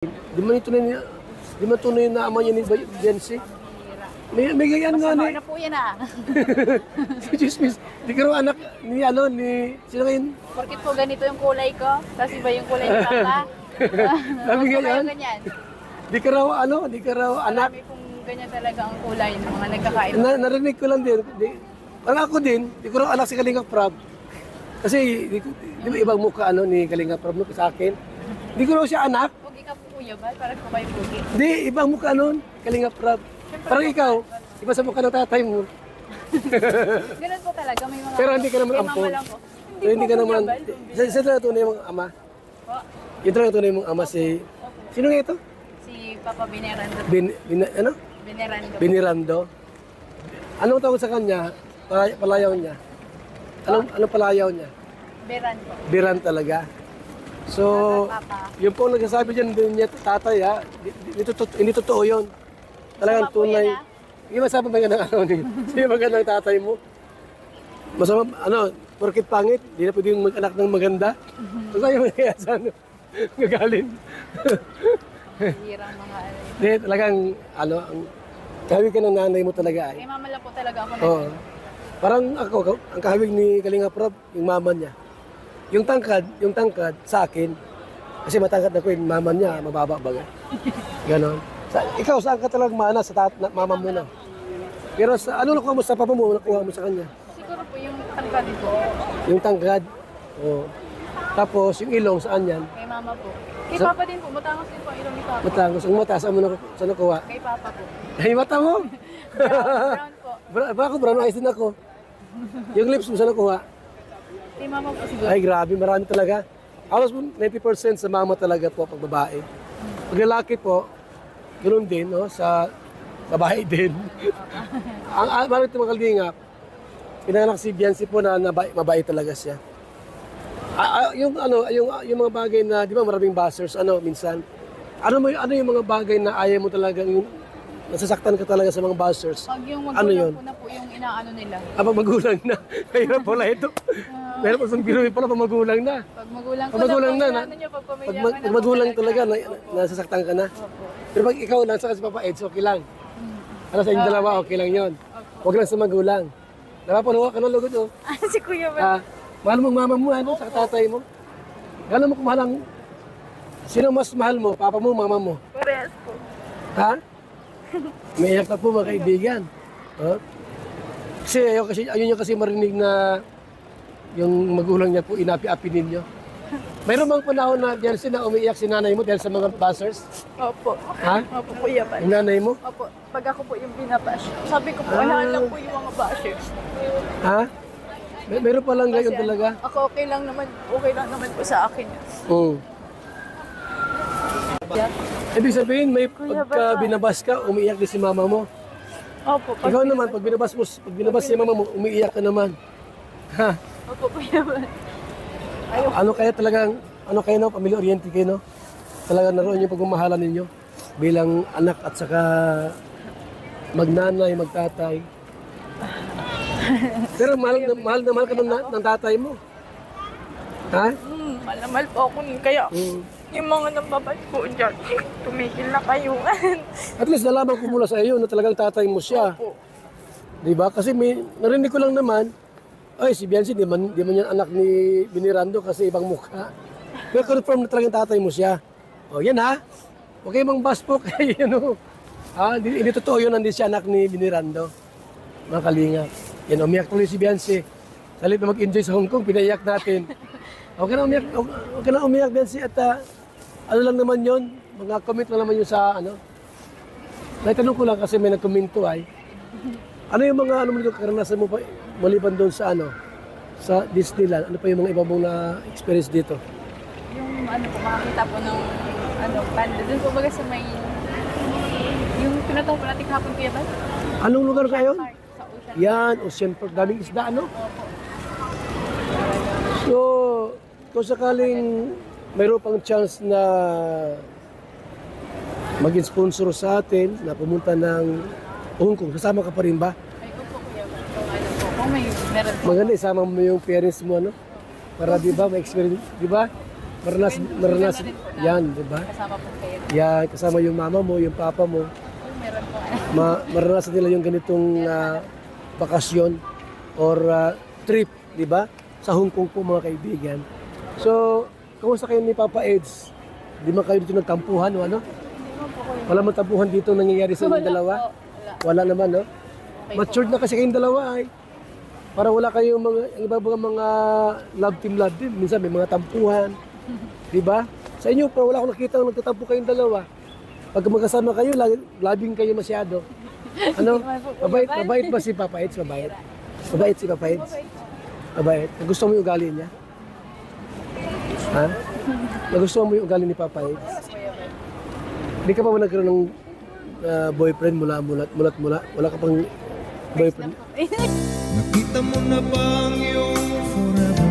Di man tunay na ama niya ni Bensi. May ganyan nga ni. Masama na po yan ah. Chismis. Di ka raw anak ni sino ngayon? Porkit po ganito yung kulay ko, tapos iba yung kulay ni Papa. Sabi Huwag po ganyan? kayo ganyan. Di ka raw anak. Marami pong ganyan talaga ang kulay ng mga nagkakain. Narinig ko lang din. Parang ako din, di ko raw anak si Kalinga Prab. Kasi di ba ibang mukha ni Kalinga Prab sa akin. Di ko raw siya anak. Pugi ka po kuya ba? Parang po kayo pugi. Di, ibang mukha Kalinga Prab. Parang ikaw, iba sa mukha ng tatay mo. Ganun po talaga, may mga... Pero hindi ka naman may ampon. mama lang po. Pero hindi ka po, naman, Kuya Bal. isa talaga tunay mong ama. Po, Yung talaga tunay mong ama si, sino nga ito? si Papa Binerando. Ano? Binerando. Binirando. Anong tawag sa kanya? Palayaw niya. Anong palayaw niya? Beran po. Biran talaga. So, Papa. yung po nagsasabi dyan din niya, tatay ha, hindi totoo yun. Talagang Masama po tunay. yan, ha? Hindi masabi ba yan ng Hindi maganda ng tatay mo? Masama, porkit pangit, hindi na pwedeng mag-anak ng maganda. Basta yung kaya sa gagalin. Hirang mga ano. Hindi, talagang, kahawig ka ng nanay mo talaga ay. Kay mama lang po talaga ako Oo. Parang ako, ang kahawig ni Kalinga Prab, yung mama niya. Yung tangkad sa akin, kasi matangkad ako yung mama niya, mababa baga. Ganon. Ikaw, saan ka talagang mana sa mama mo na? Pero ano nakuha mo sa papa mo, nakuha mo sa kanya? Siguro po yung tangkad po. Yung tangkad. Oo. Tapos yung ilong, saan yan? Kay mama po. Kay Sa- Papa din po, matangos din po ang ilong ni Papa. Matangos. Ang mata, saan mo saan nakuha? Kay Papa po. Ay, mata mo! Brown po. Baka brown eyes din ako. Yung lips mo, saan nakuha? Kay mama po siguro. Ay, grabe, marami talaga. Halos 90% sa mama talaga po pag babae. Pag lalaki po, ganoon din, no? Sa babae din. Ang bakit mga kalingap, pinanganak si Biancy po na mabait talaga siya. Yung mga bagay na, di ba maraming bashers, minsan, ano yung mga bagay na ayaw mo talaga, yung nasasaktan ka talaga sa mga bashers? Pag yung Ano yun? magulang po na po yung inaano nila. Pag magulang na, mahirap pala ito. Mahirap pa sa biruin pala pag magulang na. Pag magulang ko Pag magulang na, na, ano nyo, pag pamilya Pag, ka pag magulang talaga, nasasaktan ka na. Opo. Pero pag ikaw lang, saka si Papa Eds, okay lang. Ano sa inyo dalawa, okay lang yon. Huwag lang sa magulang. Napapaluwa ka ng lugod, oh. Si Kuya ba? Mahal mo ang mama mo, sa tatay mo. Gano'n mo kumahal ang... Sino mas mahal mo, papa mo, mama mo? Parehas po. Ha? May iyak na po mga kaibigan. Oh? Kasi ayun nyo kasi marinig na yung magulang niya po inapi-api ninyo. Mayroon bang panahon na diyan na umiiyak si nanay mo dahil sa mga bashers? Opo. Ha? Opo, Kuya ba? Yung nanay mo? Opo. Pag ako po yung binabash. Sabi ko po, wala lang po yung mga bashers. Ha? Meron pa lang gayon talaga? Ako okay lang naman po sa akin. Oo. Ibig sabihin, may pagka binabas ka, umiiyak din si mama mo. Opo. Ikaw naman, pag binabas si mama mo, umiiyak ka naman. Ha? Opo, Kuya ba? Ano kaya no, pamilya-oriented kayo, no? Talaga naroon yung pagmamahalan ninyo bilang anak at saka magnanay, magtatay. Pero mahal ka ng tatay mo. Ha? Mahal na mahal po ako nun. Kaya yung mga nambabad po dyan, tumigil na kayo. At least nalaman ko mula sa iyo na talagang tatay mo siya. Opo. Diba? Kasi narinig ko lang naman, ay si Biancy, di man yan anak ni Binirando kasi ibang mukha. Pero confirm na talagang tatay mo siya. O yan ha, huwag kayo mang bash po kay hindi totoo yun, hindi siya anak ni Binirando. Mga kalinga. Yan, umiyak tuloy si Biancy. Salit na mag-enjoy sa Hong Kong, pinaiyak natin. Huwag ka na umiyak Biancy at ano lang naman yun, mga comment lang naman yun sa Naitanong ko lang kasi may nagkomento ay, ano yung mga karanasan mo pa maliban doon sa sa Disneyland? Ano pa yung mga iba mong na-experience dito? Yung makakita po ng panda. Doon po baga sa may, yung pinataw po natin kahapon, Kuya ba? Anong lugar kayo? Park, sa Ocean. Yan, Ocean Park, daming isda, ano? So, kung sakaling mayroon pang chance na maging sponsor sa atin, na pumunta ng Hong Kong, kasama ka pa rin ba? Ay, opo, Kuya ba? Kung may meron po. Maganda, isama mo yung parents mo, para di ba, may experience, di ba? Maranas, Maganda din po na yan, di ba? kasama po kayo. Yan, kasama yung mama mo, yung papa mo. Meron po. Maranasan nila yung ganitong bakasyon or trip, di ba? Sa Hong Kong po mga kaibigan. So, kamusta kayo ni Papa Eds? Di ba kayo dito nagtampuhan o ano? Wala mong tampuhan dito nangyayari sa inyong dalawa? Po, wala. Wala naman, no? Okay Matured na kasi kayong dalawa ay. Para wala kayong mga, ang iba mga love team. Minsan may mga tampuhan. Di ba? Sa inyo pa, wala akong nakita nagtatampo kayong dalawa. Pag magkasama kayo, labing kayo masyado. Ano? Mabait ba si Papa Eds? Mabait? Mabait si Papa Eds? Mabait? Gusto mo yung ugali niya? Ha? Nagustuhan mo yung ugali ni Papa Eds? Hindi ka pa ba nagkaroon ng boyfriend mula? Wala ka pang boyfriend? Nakita mo na ba ang iyong forever?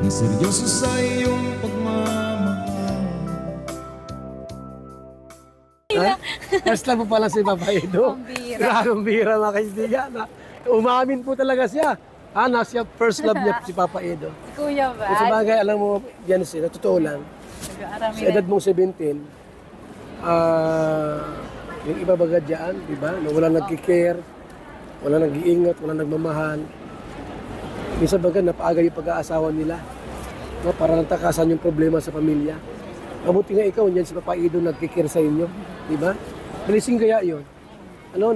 Na seryoso sa iyong pagmamahal. Ha? First love mo pala si Papa Edo. Ang bira mga kaibigan. Umamin po talaga siya. Siya first love niya si Papa Edo. Si Kuya ba? Kung sa bagay, alam mo, yan siya, totoo lang. Nag-aarami Sa edad mong 17, yung iba baga dyan, di ba? Na wala nagkikare, wala nag-iingat, wala nagmamahal. Minsan baga napaaga yung pag-aasawa nila. No, para natakasan yung problema sa pamilya. Mabuti nga ikaw, yan si Papa Edo nagkikare sa inyo. Di ba? Blessing kaya yun. Ano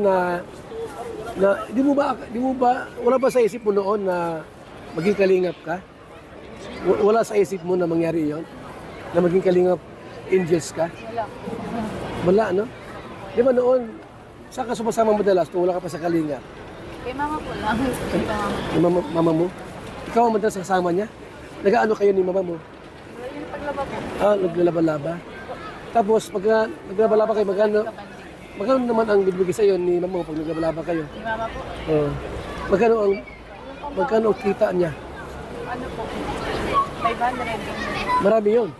di mo ba, wala ba sa isip mo noon na maging kalingap ka? Wala sa isip mo na mangyari yon? Na maging kalingap angels ka? Wala. Wala, no? Di ba noon, saan ka sumasama madalas kung wala ka pa sa kalingap? Kay mama po lang. Kay mama. Yung mama mo? Ikaw ang madalas kasama niya? Nag-ano kayo ni mama mo? Yung paglaba po. Naglalaba-laba. Tapos, pag naglalaba kayo, magkano naman ang bibigay sa iyo ni mama mo pag naglalaba kayo? Ni mama po. Magkano ang kita niya? Ano po? 500. Marami yon.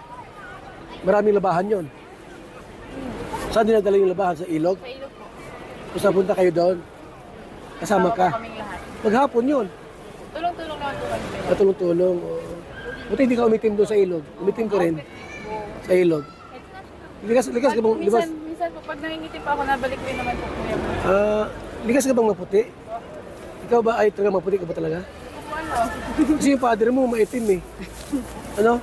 Maraming labahan yon. Saan dinadala yung labahan? Sa ilog? Sa ilog po. Kung saan punta kayo doon? Kasama Po ka? kaming lahat. Maghapon yun. Tulong-tulong naman po kami. Katulong-tulong. Buti hindi ka umitim doon sa ilog. Umitim ka rin sa ilog. Likas ka bang, Minsan po, pag nangingiti pa ako, nabalik ko yun naman po kuya mo. likas ka bang maputi? Ikaw ba ay talaga maputi ka ba talaga? Ano? Kasi yung father mo maitim eh. Ano?